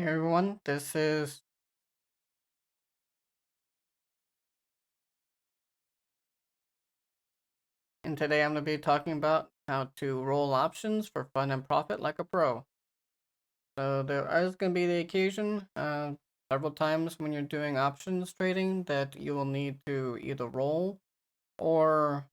Hey everyone, this is and today I'm going to be talking about how to roll options for fun and profit like a pro. So there is going to be the occasion several times when you're doing options trading that you will need to either roll or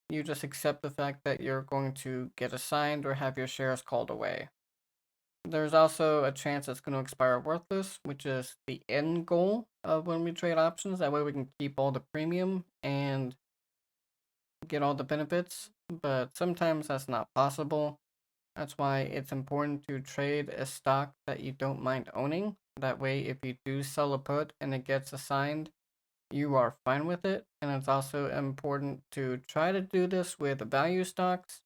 you just accept the fact that you're going to get assigned or have your shares called away. There's also a chance it's going to expire worthless, which is the end goal of when we trade options. That way we can keep all the premium and get all the benefits, but sometimes that's not possible. That's why it's important to trade a stock that you don't mind owning. That way, if you do sell a put and it gets assigned, you are fine with it. And it's also important to try to do this with value stocks.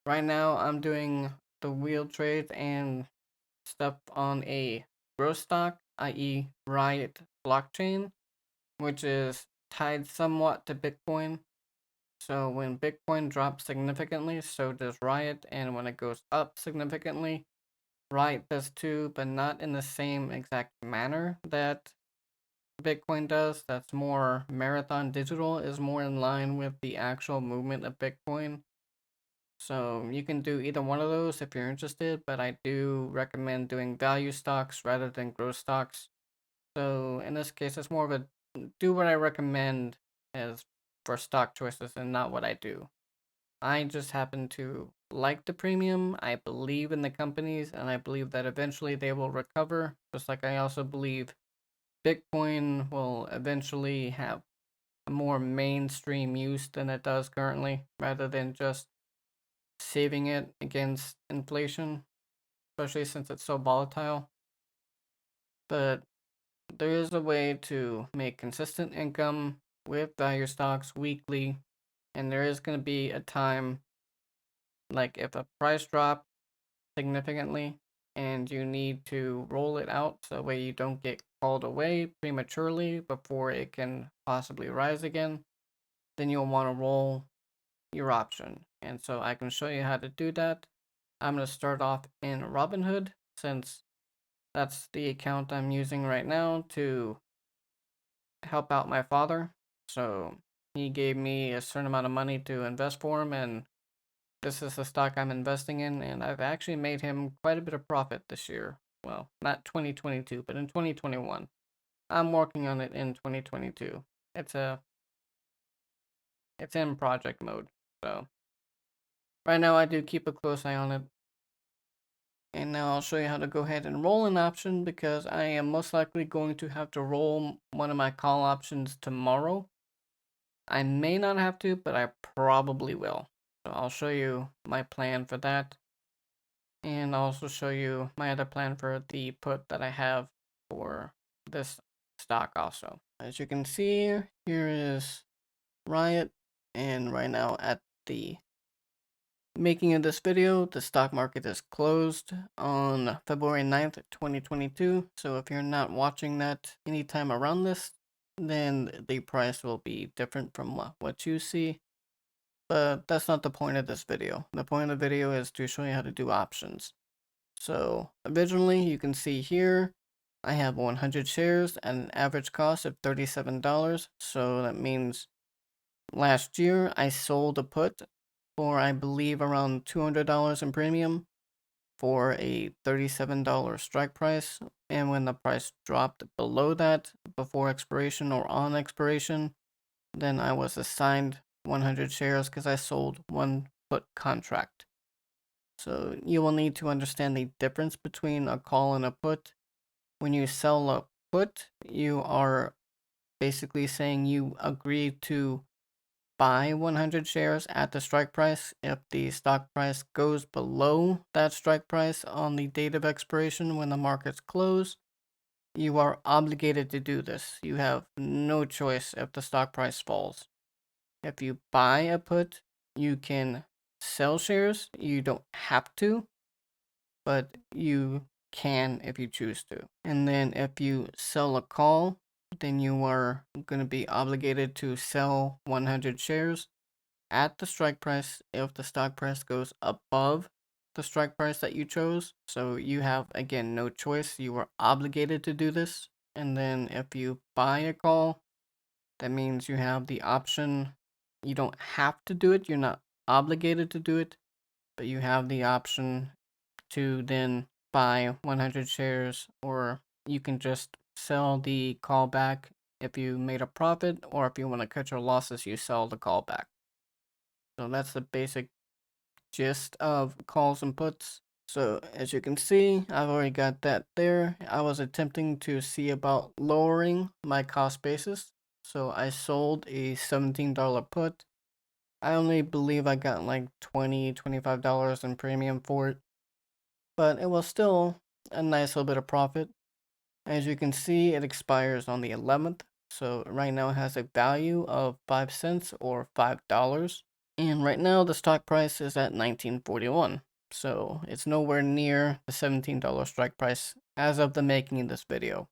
Right now, I'm doing the wheel trades and stuff on a growth stock, i.e., Riot blockchain, which is tied somewhat to Bitcoin. So when Bitcoin drops significantly, so does Riot, and when it goes up significantly, Riot does too, but not in the same exact manner that Bitcoin does. That's more Marathon Digital is more in line with the actual movement of Bitcoin. So you can do either one of those if you're interested, but I do recommend doing value stocks rather than growth stocks. So in this case, it's more of a do what I recommend as for stock choices and not what I do. I just happen to like the premium. I believe in the companies, and I believe that eventually they will recover. Just like I also believe Bitcoin will eventually have a more mainstream use than it does currently, rather than just saving it against inflation, especially since it's so volatile. But there is a way to make consistent income with value stocks weekly, and there is going to be a time, like if a price drop significantly and you need to roll it out so that way you don't get called away prematurely before it can possibly rise again, then you'll want to roll your option. And so I can show you how to do that. I'm going to start off in Robinhood since that's the account I'm using right now to help out my father. So he gave me a certain amount of money to invest for him, and this is the stock I'm investing in, and I've actually made him quite a bit of profit this year. Well, not 2022, but in 2021. I'm working on it in 2022. It's a it's in project mode. So right now I do keep a close eye on it. And now I'll show you how to go ahead and roll an option because I am most likely going to have to roll one of my call options tomorrow. I may not have to, but I probably will. So I'll show you my plan for that. And I'll also show you my other plan for the put that I have for this stock also. As you can see, here is Riot, and right now at the making of this video, the stock market is closed on February 9th, 2022. So if you're not watching that anytime around this, then the price will be different from what you see. But that's not the point of this video. The point of the video is to show you how to do options. So originally you can see here, I have 100 shares at an average cost of $37. So that means last year I sold a put for I believe around $200 in premium for a $37 strike price. And when the price dropped below that before expiration or on expiration, then I was assigned 100 shares because I sold one put contract. So you will need to understand the difference between a call and a put. When you sell a put, you are basically saying you agree to buy 100 shares at the strike price. If the stock price goes below that strike price on the date of expiration when the markets close, you are obligated to do this. You have no choice if the stock price falls. If you buy a put, you can sell shares. You don't have to, but you can if you choose to. And then if you sell a call, then you are going to be obligated to sell 100 shares at the strike price if the stock price goes above the strike price that you chose. So you have, again, no choice. You are obligated to do this. And then if you buy a call, that means you have the option. You don't have to do it. You're not obligated to do it, but you have the option to then buy 100 shares, or you can just sell the call back if you made a profit, or if you want to cut your losses, you sell the call back. So that's the basic gist of calls and puts. So as you can see, I've already got that there. I was attempting to see about lowering my cost basis. So I sold a $17 put. I only believe I got like $25 in premium for it, but it was still a nice little bit of profit. As you can see, it expires on the 11th. So right now it has a value of 5 cents or $5. And right now the stock price is at 19.41. So it's nowhere near the $17 strike price as of the making of this video.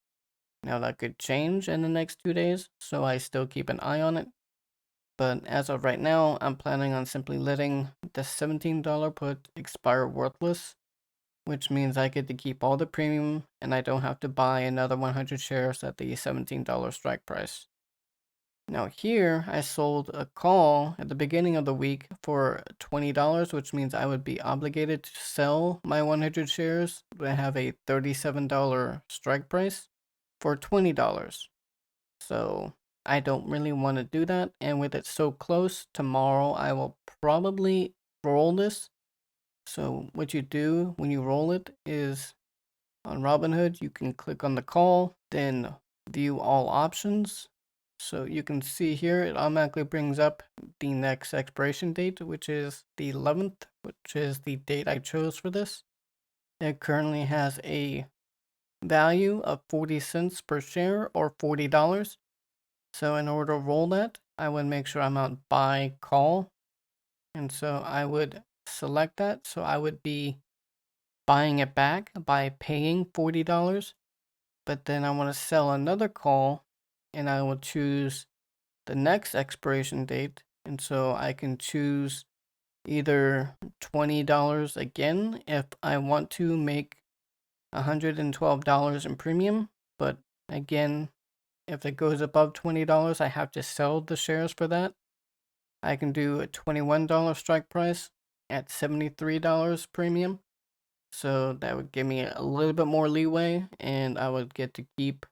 Now that could change in the next 2 days, so I still keep an eye on it. But as of right now, I'm planning on simply letting the $17 put expire worthless, which means I get to keep all the premium and I don't have to buy another 100 shares at the $17 strike price. Now here, I sold a call at the beginning of the week for $20, which means I would be obligated to sell my 100 shares, but I have a $37 strike price for $20. So I don't really want to do that, and with it so close, tomorrow I will probably roll this. So what you do when you roll it is on Robinhood, you can click on the call, then view all options. So you can see here, it automatically brings up the next expiration date, which is the 11th, which is the date I chose for this. It currently has a value of 40 cents per share or $40. So in order to roll that, I would make sure I'm on buy call. And so I would select that. So I would be buying it back by paying $40. But then I want to sell another call, and I will choose the next expiration date. And so I can choose either $20 again if I want to make $112 in premium. But again, if it goes above $20, I have to sell the shares for that. I can do a $21 strike price at $73 premium. So that would give me a little bit more leeway, and I would get to keep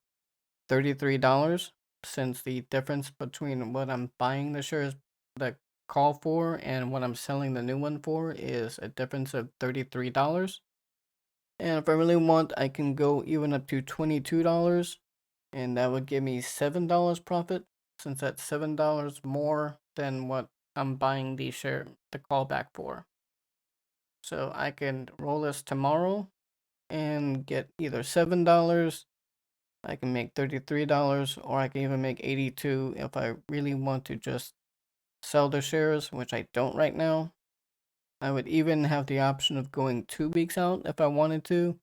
$33, since the difference between what I'm buying the shares, the call for, and what I'm selling the new one for is a difference of $33. And if I really want, I can go even up to $22, and that would give me $7 profit, since that's $7 more than what I'm buying the call back for. So I can roll this tomorrow and get either $7, I can make $33, or I can even make 82 if I really want to just sell the shares, which I don't right now. I would even have the option of going 2 weeks out if I wanted to.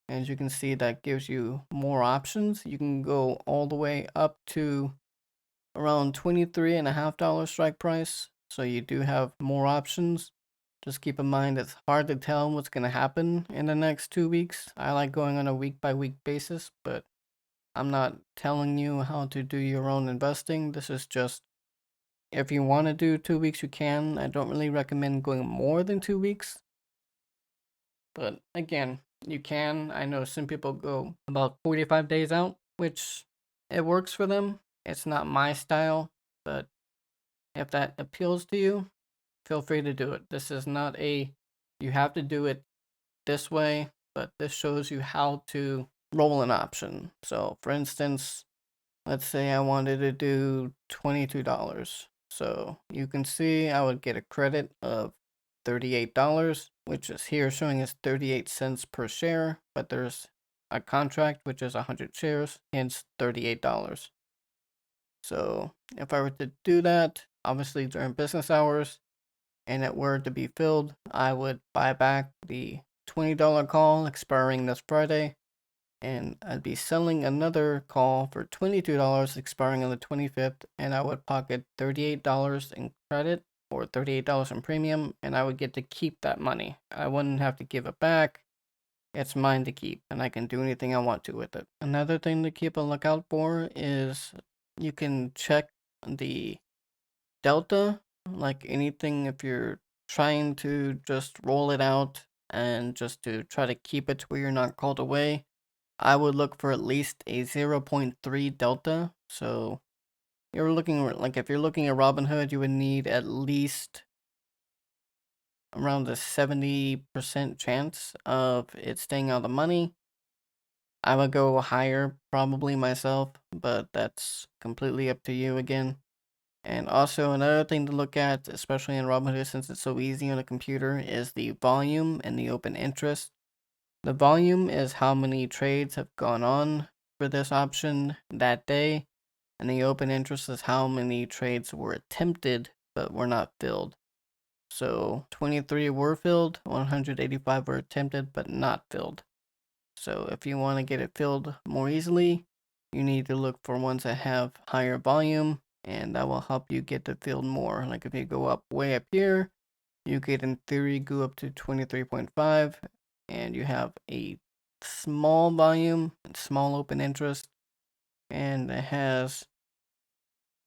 As you can see, that gives you more options. You can go all the way up to around $23.50 strike price. So you do have more options. Just keep in mind it's hard to tell what's going to happen in the next 2 weeks. I like going on a week by week basis, but I'm not telling you how to do your own investing. This is just, if you want to do 2 weeks, you can. I don't really recommend going more than 2 weeks. But again, you can. I know some people go about 45 days out, which it works for them. It's not my style, but if that appeals to you, feel free to do it. This is not you have to do it this way, but this shows you how to roll an option. So for instance, let's say I wanted to do $22. So you can see I would get a credit of $38, which is here showing as 38 cents per share, but there's a contract which is 100 shares, hence $38. So if I were to do that, obviously during business hours, and it were to be filled, I would buy back the $20 call expiring this Friday, and I'd be selling another call for $22 expiring on the 25th, and I would pocket $38 in credit. or $38 in premium, and I would get to keep that money. I wouldn't have to give it back. It's mine to keep, and I can do anything I want to with it. Another thing to keep a lookout for is you can check the delta, like anything if you're trying to just roll it out and just to try to keep it to where you're not called away. I would look for at least a 0.3 delta. So you're looking like if you're looking at Robinhood, you would need at least around the 70% chance of it staying out of the money. I would go higher probably myself, but that's completely up to you again. And also another thing to look at, especially in Robinhood since it's so easy on a computer, is the volume and the open interest. The volume is how many trades have gone on for this option that day, and the open interest is how many trades were attempted but were not filled. So 23 were filled, 185 were attempted but not filled. So if you want to get it filled more easily, you need to look for ones that have higher volume, and that will help you get it filled more. Like if you go up way up here, you could in theory go up to 23.5, and you have a small volume and small open interest, and it has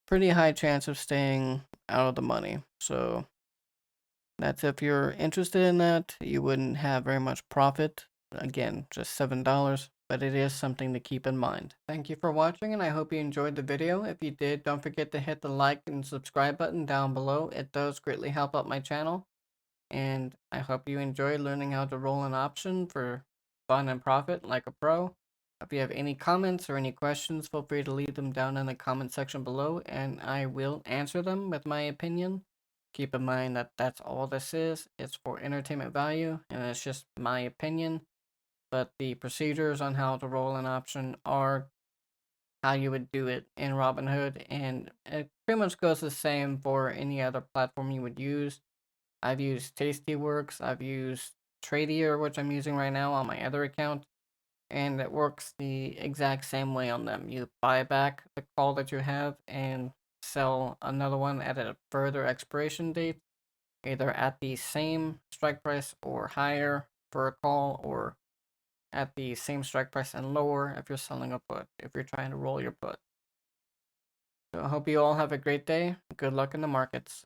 pretty high chance of staying out of the money. So that's if you're interested in that. You wouldn't have very much profit. Again, just $7, but it is something to keep in mind. Thank you for watching, and I hope you enjoyed the video. If you did, don't forget to hit the like and subscribe button down below. It does greatly help out my channel. And I hope you enjoy learning how to roll an option for fun and profit like a pro. If you have any comments or any questions, feel free to leave them down in the comment section below, and I will answer them with my opinion. Keep in mind that that's all this is. It's for entertainment value, and it's just my opinion. But the procedures on how to roll an option are how you would do it in Robinhood, and it pretty much goes the same for any other platform you would use. I've used Tastyworks, I've used Tradier, which I'm using right now on my other account, and it works the exact same way on them. You buy back the call that you have and sell another one at a further expiration date, either at the same strike price or higher for a call, or at the same strike price and lower if you're selling a put, if you're trying to roll your put. So I hope you all have a great day. Good luck in the markets.